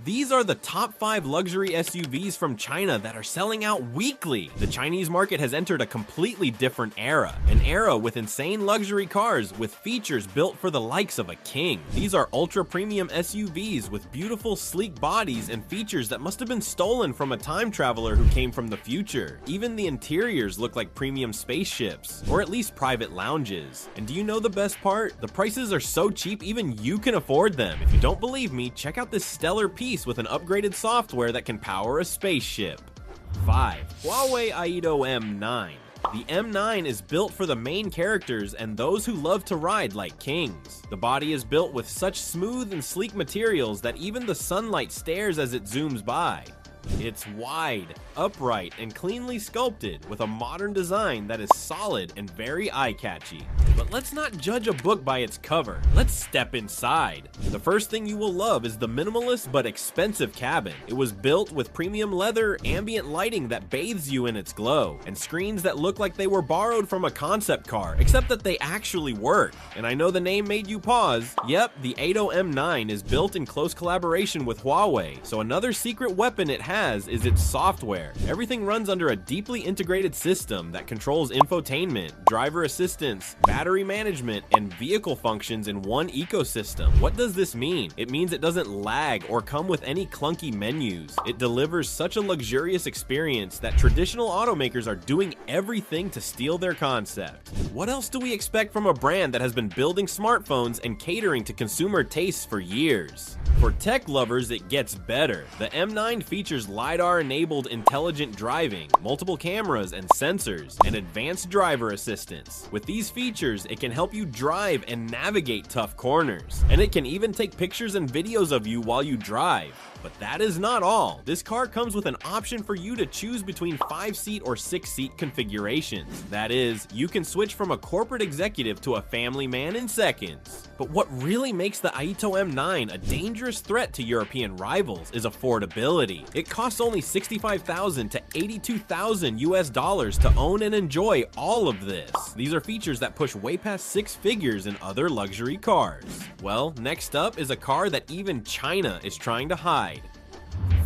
These are the top 5 luxury SUVs from China that are selling out weekly. The Chinese market has entered a completely different era, an era with insane luxury cars with features built for the likes of a king. These are ultra-premium SUVs with beautiful, sleek bodies and features that must have been stolen from a time traveler who came from the future. Even the interiors look like premium spaceships, or at least private lounges. And do you know the best part? The prices are so cheap even you can afford them. If you don't believe me, check out this stellar piece with an upgraded software that can power a spaceship. 5. Huawei Aito M9. The M9 is built for the main characters and those who love to ride like kings. The body is built with such smooth and sleek materials that even the sunlight stares as it zooms by. It's wide, upright, and cleanly sculpted with a modern design that is solid and very eye-catchy. But let's not judge a book by its cover. Let's step inside. The first thing you will love is the minimalist but expensive cabin. It was built with premium leather, ambient lighting that bathes you in its glow, and screens that look like they were borrowed from a concept car, except that they actually work. And I know the name made you pause. Yep, the Aito M9 is built in close collaboration with Huawei, so another secret weapon it has is its software. Everything runs under a deeply integrated system that controls infotainment, driver assistance, battery management, and vehicle functions in one ecosystem. What does this mean? It means it doesn't lag or come with any clunky menus. It delivers such a luxurious experience that traditional automakers are doing everything to steal their concept. What else do we expect from a brand that has been building smartphones and catering to consumer tastes for years? For tech lovers, it gets better. The M9 features LiDAR-enabled intelligent driving, multiple cameras and sensors, and advanced driver assistance. With these features, it can help you drive and navigate tough corners. And it can even take pictures and videos of you while you drive. But that is not all. This car comes with an option for you to choose between 5-seat or 6-seat configurations. That is, you can switch from a corporate executive to a family man in seconds. But what really makes the Aito M9 a dangerous threat to European rivals is affordability. It costs only $65,000 to $82,000 to own and enjoy all of this. These are features that push way past 6 figures in other luxury cars. Well, next up is a car that even China is trying to hide.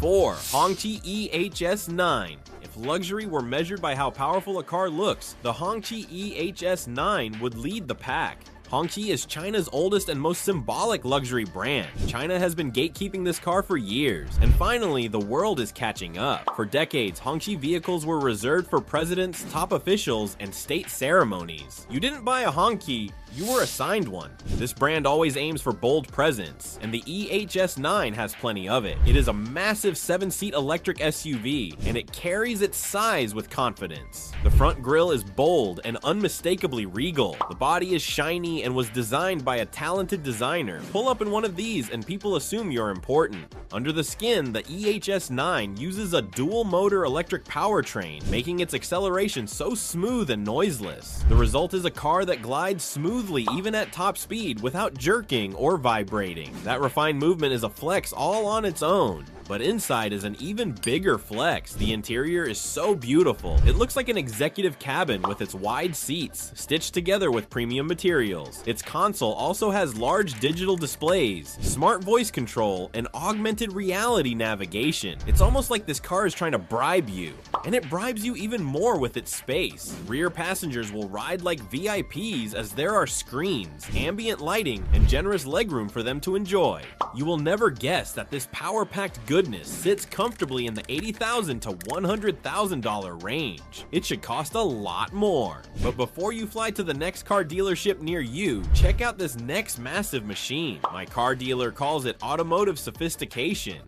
4. Hongqi E-HS9. If luxury were measured by how powerful a car looks, the Hongqi E-HS9 would lead the pack. Hongqi is China's oldest and most symbolic luxury brand. China has been gatekeeping this car for years, and finally, the world is catching up. For decades, Hongqi vehicles were reserved for presidents, top officials, and state ceremonies. You didn't buy a Hongqi, you were assigned one. This brand always aims for bold presence, and the E-HS9 has plenty of it. It is a massive 7-seat electric SUV, and it carries its size with confidence. The front grille is bold and unmistakably regal. The body is shiny and was designed by a talented designer. Pull up in one of these and people assume you're important. Under the skin, the E-HS9 uses a dual-motor electric powertrain, making its acceleration so smooth and noiseless. The result is a car that glides smoothly even at top speed without jerking or vibrating. That refined movement is a flex all on its own. But inside is an even bigger flex. The interior is so beautiful. It looks like an executive cabin with its wide seats, stitched together with premium materials. Its console also has large digital displays, smart voice control, and augmented reality navigation. It's almost like this car is trying to bribe you. And it bribes you even more with its space. Rear passengers will ride like VIPs as there are screens, ambient lighting, and generous legroom for them to enjoy. You will never guess that this power-packed goodness sits comfortably in the $80,000 to $100,000 range. It should cost a lot more. But before you fly to the next car dealership near you, check out this next massive machine. My car dealer calls it automotive sophistication.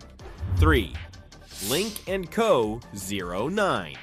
3. Lynk Co 09.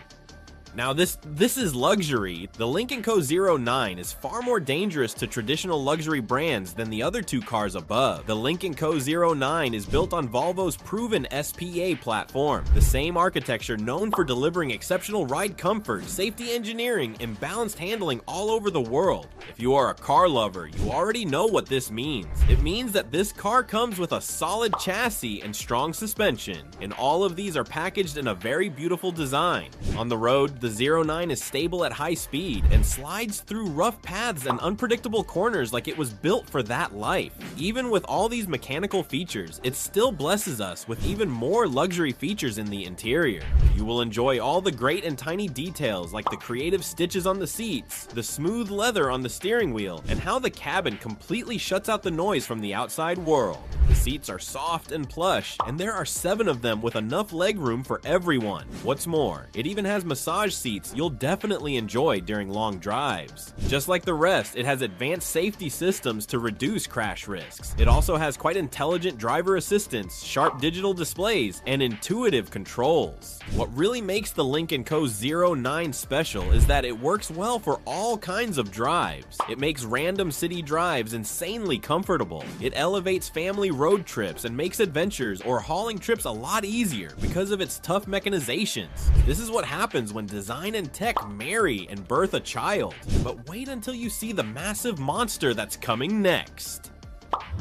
Now this is luxury. The Lynk Co 09 is far more dangerous to traditional luxury brands than the other 2 cars above. The Lynk Co 09 is built on Volvo's proven SPA platform, the same architecture known for delivering exceptional ride comfort, safety engineering, and balanced handling all over the world. If you are a car lover, you already know what this means. It means that this car comes with a solid chassis and strong suspension, and all of these are packaged in a very beautiful design. On the road, the 09 is stable at high speed and slides through rough paths and unpredictable corners like it was built for that life. Even with all these mechanical features, it still blesses us with even more luxury features in the interior. You will enjoy all the great and tiny details like the creative stitches on the seats, the smooth leather on the steering wheel, and how the cabin completely shuts out the noise from the outside world. The seats are soft and plush, and there are 7 of them with enough legroom for everyone. What's more, it even has massage seats you'll definitely enjoy during long drives. Just like the rest, it has advanced safety systems to reduce crash risks. It also has quite intelligent driver assistance, sharp digital displays, and intuitive controls. What really makes the Lynk Co 09 special is that it works well for all kinds of drives. It makes random city drives insanely comfortable. It elevates family road trips and makes adventures or hauling trips a lot easier because of its tough mechanizations. This is what happens when design and tech marry and birth a child. But wait until you see the massive monster that's coming next.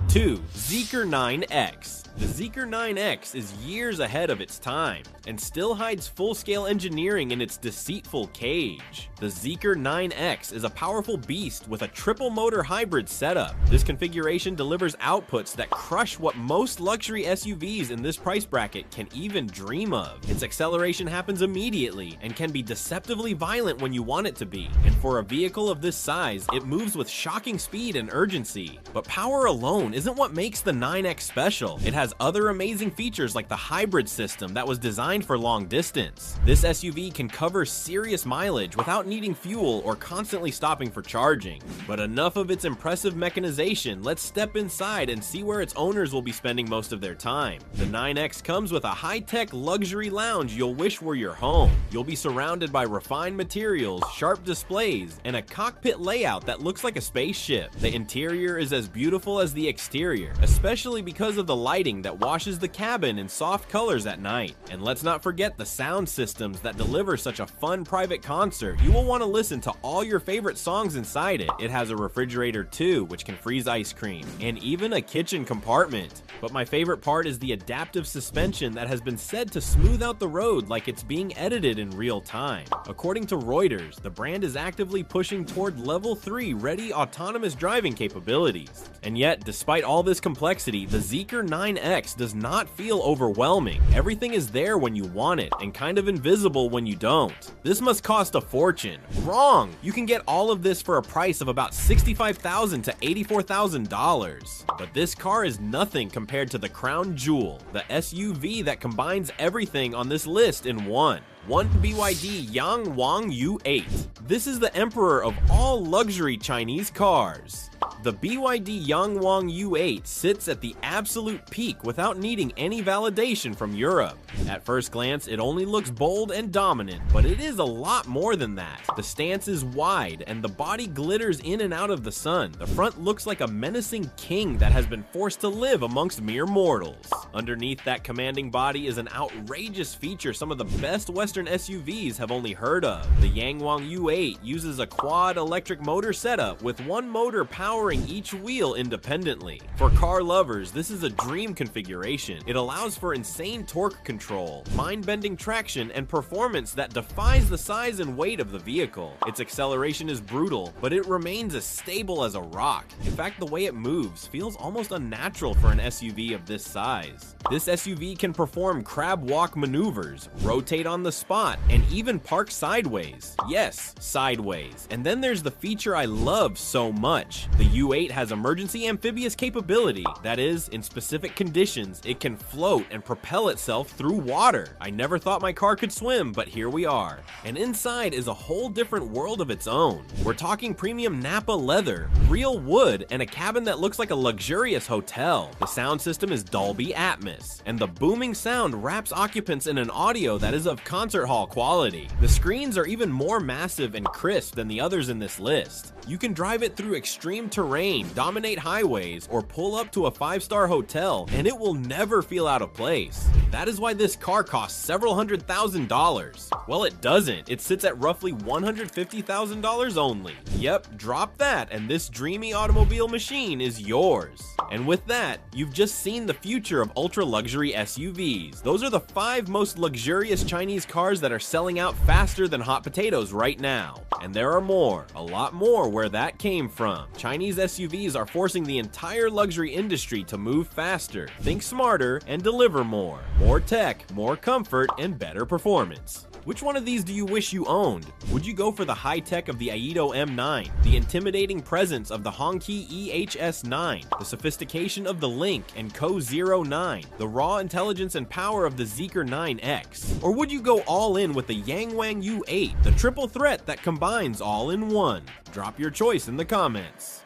2. Zeekr 9X. The Zeekr 9X is years ahead of its time, and still hides full-scale engineering in its deceitful cage. The Zeekr 9X is a powerful beast with a triple-motor hybrid setup. This configuration delivers outputs that crush what most luxury SUVs in this price bracket can even dream of. Its acceleration happens immediately, and can be deceptively violent when you want it to be, and for a vehicle of this size, it moves with shocking speed and urgency. But power alone isn't what makes the 9X special. It has other amazing features like the hybrid system that was designed for long distance. This SUV can cover serious mileage without needing fuel or constantly stopping for charging. But enough of its impressive mechanization, let's step inside and see where its owners will be spending most of their time. The 9X comes with a high-tech luxury lounge you'll wish were your home. You'll be surrounded by refined materials, sharp displays, and a cockpit layout that looks like a spaceship. The interior is as beautiful as the exterior, especially because of the lighting that washes the cabin in soft colors at night. And let's not forget the sound systems that deliver such a fun private concert. You will want to listen to all your favorite songs inside it. It has a refrigerator too, which can freeze ice cream, and even a kitchen compartment. But my favorite part is the adaptive suspension that has been said to smooth out the road like it's being edited in real time. According to Reuters, the brand is actively pushing toward level 3 ready autonomous driving capabilities. And yet, despite all this complexity, the Zeekr 9X does not feel overwhelming. Everything is there when you want it, and kind of invisible when you don't. This must cost a fortune. Wrong! You can get all of this for a price of about $65,000 to $84,000. But this car is nothing compared to the crown jewel, the SUV that combines everything on this list in one BYD Yangwang U8. This is the emperor of all luxury Chinese cars. The BYD Yangwang U8 sits at the absolute peak without needing any validation from Europe. At first glance, it only looks bold and dominant, but it is a lot more than that. The stance is wide, and the body glitters in and out of the sun. The front looks like a menacing king that has been forced to live amongst mere mortals. Underneath that commanding body is an outrageous feature some of the best Western SUVs have only heard of. The Yangwang U8 uses a quad electric motor setup with one motor powering each wheel independently. For car lovers, this is a dream configuration. It allows for insane torque control, mind-bending traction, and performance that defies the size and weight of the vehicle. Its acceleration is brutal, but it remains as stable as a rock. In fact, the way it moves feels almost unnatural for an SUV of this size. This SUV can perform crab walk maneuvers, rotate on the spot, and even park sideways. Yes, sideways. And then there's the feature I love so much. The U8 has emergency amphibious capability. That is, in specific conditions, it can float and propel itself through water. I never thought my car could swim, but here we are. And inside is a whole different world of its own. We're talking premium Napa leather, real wood, and a cabin that looks like a luxurious hotel. The sound system is Dolby Atmos, and the booming sound wraps occupants in an audio that is of concert hall quality. The screens are even more massive and crisp than the others in this list. You can drive it through extreme terrain terrain, dominate highways, or pull up to a 5-star hotel, and it will never feel out of place. That is why this car costs several $100,000. Well, it doesn't. It sits at roughly $150,000 only. Yep, drop that, and this dreamy automobile machine is yours. And with that, you've just seen the future of ultra-luxury SUVs. Those are the 5 most luxurious Chinese cars that are selling out faster than hot potatoes right now. And there are more, a lot more where that came from. Chinese SUVs are forcing the entire luxury industry to move faster, think smarter, and deliver more. More tech, more comfort, and better performance. Which one of these do you wish you owned? Would you go for the high tech of the Aito M9, the intimidating presence of the Hongqi E-HS9, the sophistication of the Lynk Co 09, the raw intelligence and power of the Zeekr 9X? Or would you go all in with the Yangwang U8, the triple threat that combines all in one? Drop your choice in the comments.